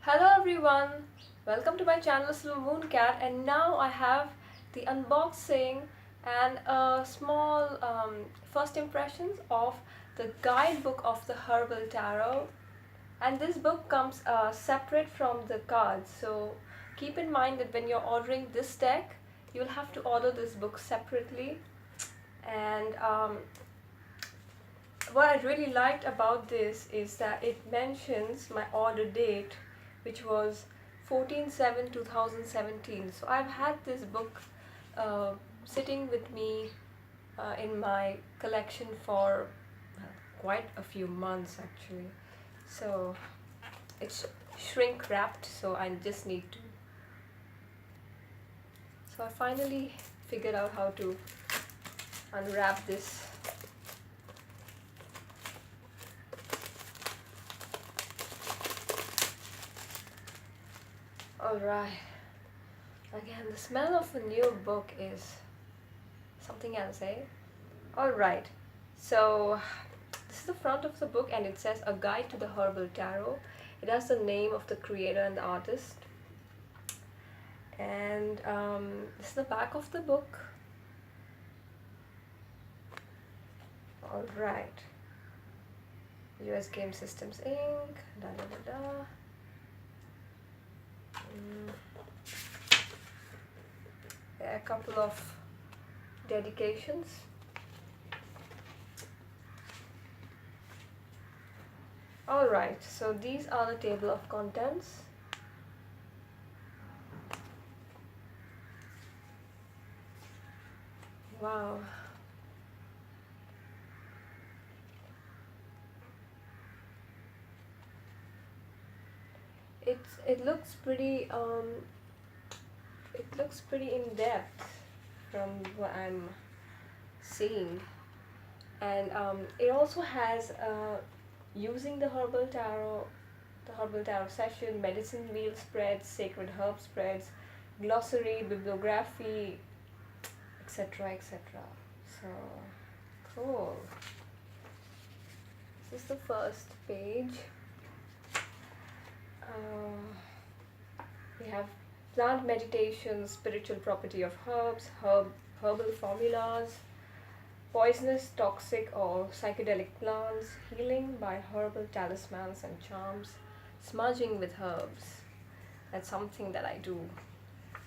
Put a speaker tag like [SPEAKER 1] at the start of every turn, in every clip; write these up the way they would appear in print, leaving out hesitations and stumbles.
[SPEAKER 1] Hello everyone, welcome to my channel Slow Moon Cat, and now I have the unboxing and a small first impressions of the guidebook of the Herbal Tarot. And this book comes separate from the cards, so keep in mind that when you're ordering this deck you'll have to order this book separately. And what I really liked about this is that it mentions my order date, which was 14/7/2017. So I've had this book sitting with me in my collection for quite a few months actually. So it's shrink wrapped, so I just need to. So I finally figured out how to unwrap this. Alright, again, the smell of a new book is something else, eh? Alright, so this is the front of the book and it says A Guide to the Herbal Tarot. It has the name of the creator and the artist. And this is the back of the book. Alright, US Game Systems Inc. Da da da da. There are a couple of dedications. Alright, so these are the table of contents. Wow. It looks pretty in depth from what I'm seeing, and it also has using the Herbal Tarot session, medicine wheel spreads, sacred herb spreads, glossary, bibliography, etc. etc. So cool. This is the first page. We have plant meditation, spiritual property of herbs, herbal formulas, poisonous, toxic or psychedelic plants, healing by herbal talismans and charms, smudging with herbs. That's something that I do.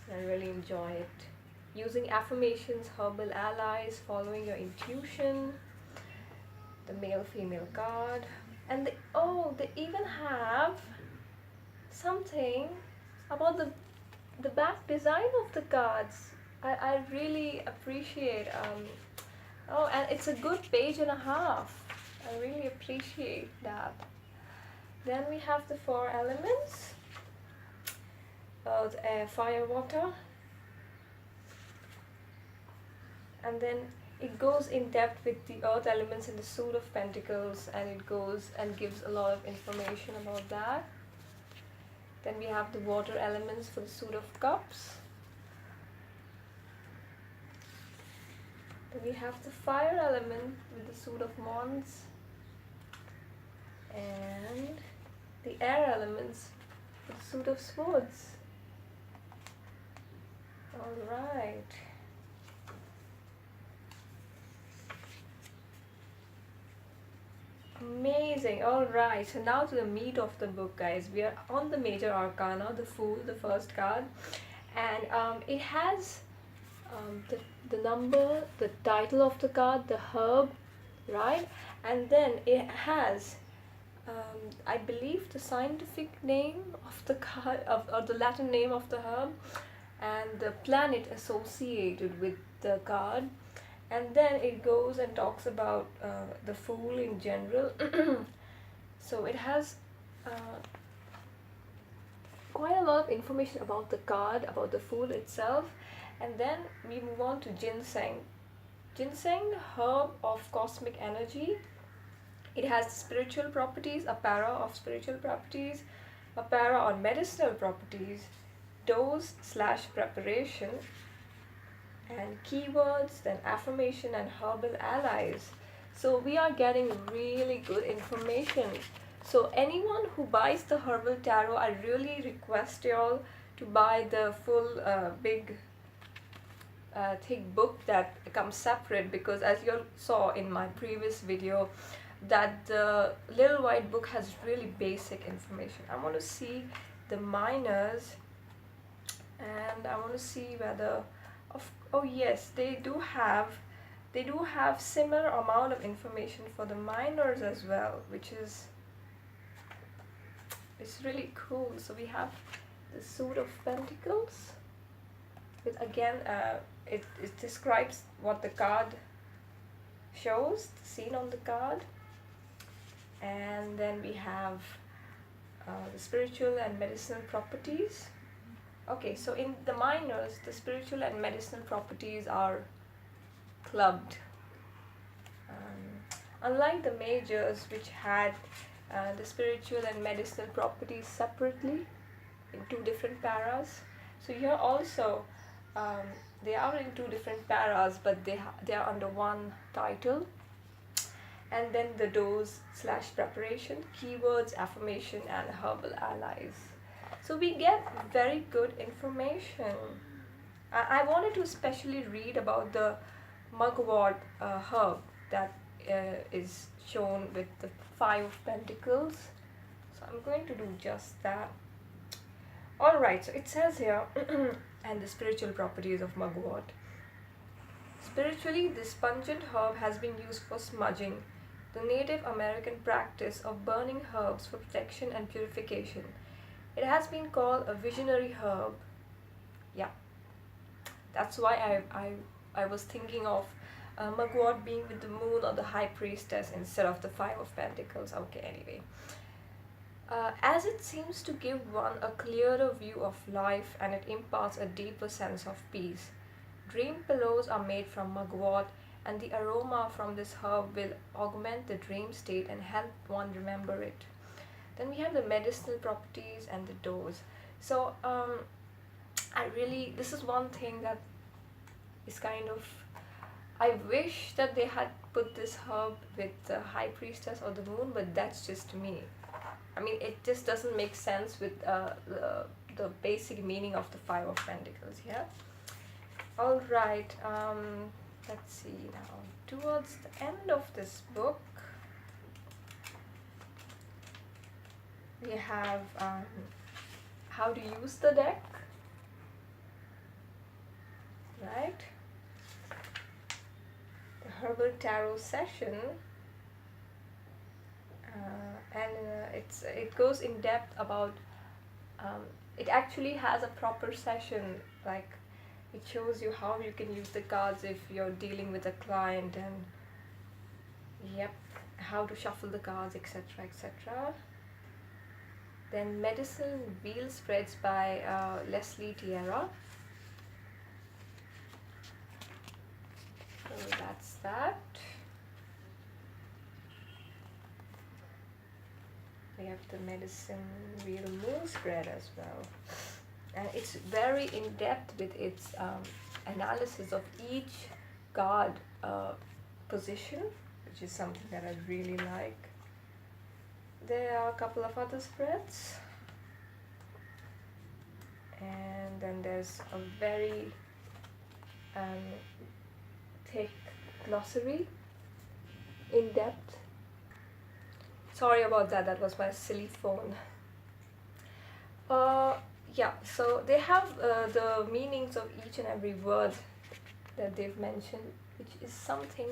[SPEAKER 1] I really enjoy it. Using affirmations, herbal allies, following your intuition, the male-female card, and they even have something about the back design of the cards. I really appreciate and it's a good page and a half. I really appreciate that. Then we have the 4 elements, earth, air, fire, water, and then it goes in depth with the earth elements in the suit of pentacles, and it goes and gives a lot of information about that. Then we have the water elements for the suit of cups. Then we have the fire element with the suit of wands, and the air elements with the suit of swords. Alright. Amazing. Alright, so now to the meat of the book, guys. We are on the major arcana, the Fool, the first card, and it has the number, the title of the card, the herb, right? And then it has I believe the scientific name of the card, or the Latin name of the herb, and the planet associated with the card. And then it goes and talks about the Fool in general. So it has quite a lot of information about the card, about the Fool itself. And then we move on to ginseng. Ginseng, herb of cosmic energy. It has spiritual properties, a para of spiritual properties, a para on medicinal properties, dose/preparation, and keywords, then affirmation and herbal allies. So we are getting really good information So anyone who buys the Herbal Tarot, I really request you all to buy the full big thick book that comes separate, because as you all saw in my previous video that the little white book has really basic information. I want to see the minors, and I want to see whether oh yes, they do have similar amount of information for the minors as well, which is it's really cool. So we have the Suit of Pentacles with, again, it describes what the card shows, the scene on the card. And then we have the spiritual and medicinal properties. Okay, so in the minors, the spiritual and medicinal properties are clubbed. Unlike the majors, which had the spiritual and medicinal properties separately in two different paras, so here also they are in two different paras, but they are under one title. And then the dose / preparation, keywords, affirmation, and herbal allies. So we get very good information. I wanted to especially read about the mugwort herb that is shown with the 5 of Pentacles. So I'm going to do just that. Alright, so it says here, and the spiritual properties of mugwort. Spiritually, this pungent herb has been used for smudging, the Native American practice of burning herbs for protection and purification. It has been called a visionary herb. Yeah, that's why I was thinking of mugwort being with the moon or the high priestess instead of the 5 of Pentacles. Okay, anyway. As it seems to give one a clearer view of life, and it imparts a deeper sense of peace. Dream pillows are made from mugwort, and the aroma from this herb will augment the dream state and help one remember it. Then we have the medicinal properties and the dose. So this is one thing that is kind of, I wish that they had put this herb with the high priestess or the moon, but that's just me. I mean, it just doesn't make sense with the basic meaning of the 5 of Pentacles here. Alright, let's see now. Towards the end of this book, we have how to use the deck, right? The Herbal Tarot session, and it goes in depth about. It actually has a proper session, like it shows you how you can use the cards if you're dealing with a client, and yep, how to shuffle the cards, etc., etc. Then Medicine Wheel Spreads by Leslie Tierra. So that's that. We have the Medicine Wheel Moon Spread as well. And it's very in-depth with its analysis of each card position, which is something that I really like. There are a couple of other spreads, and then there's a very thick glossary, in-depth. Sorry about that, that was my silly phone. Yeah, so they have the meanings of each and every word that they've mentioned, which is something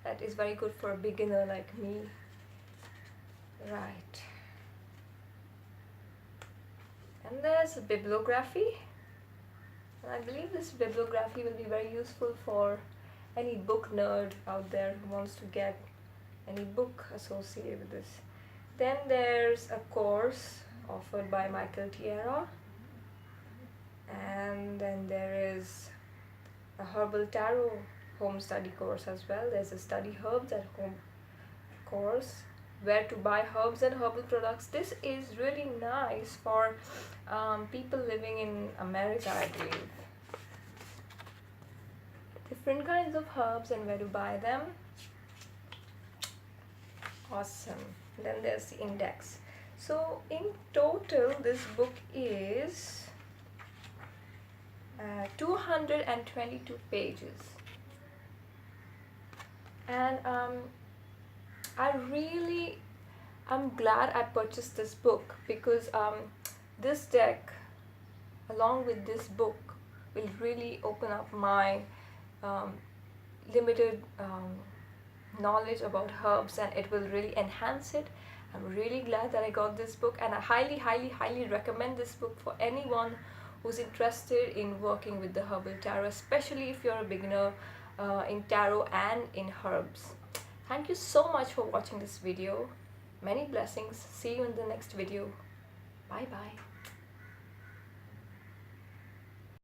[SPEAKER 1] that is very good for a beginner like me. Right. And there's a bibliography. And I believe this bibliography will be very useful for any book nerd out there who wants to get any book associated with this. Then there's a course offered by Michael Tierra. And then there is a Herbal Tarot home study course as well. There's a Study Herbs at Home course, where to buy herbs and herbal products. This is really nice for people living in America, I believe. Different kinds of herbs and where to buy them. Awesome. Then there's the index. So in total this book is 222 pages, and I'm glad I purchased this book, because this deck along with this book will really open up my um, limited knowledge about herbs, and it will really enhance it. I'm really glad that I got this book, and I highly recommend this book for anyone who's interested in working with the herbal tarot, especially if you're a beginner in tarot and in herbs. Thank you so much for watching this video. Many blessings. See you in the next video. Bye bye.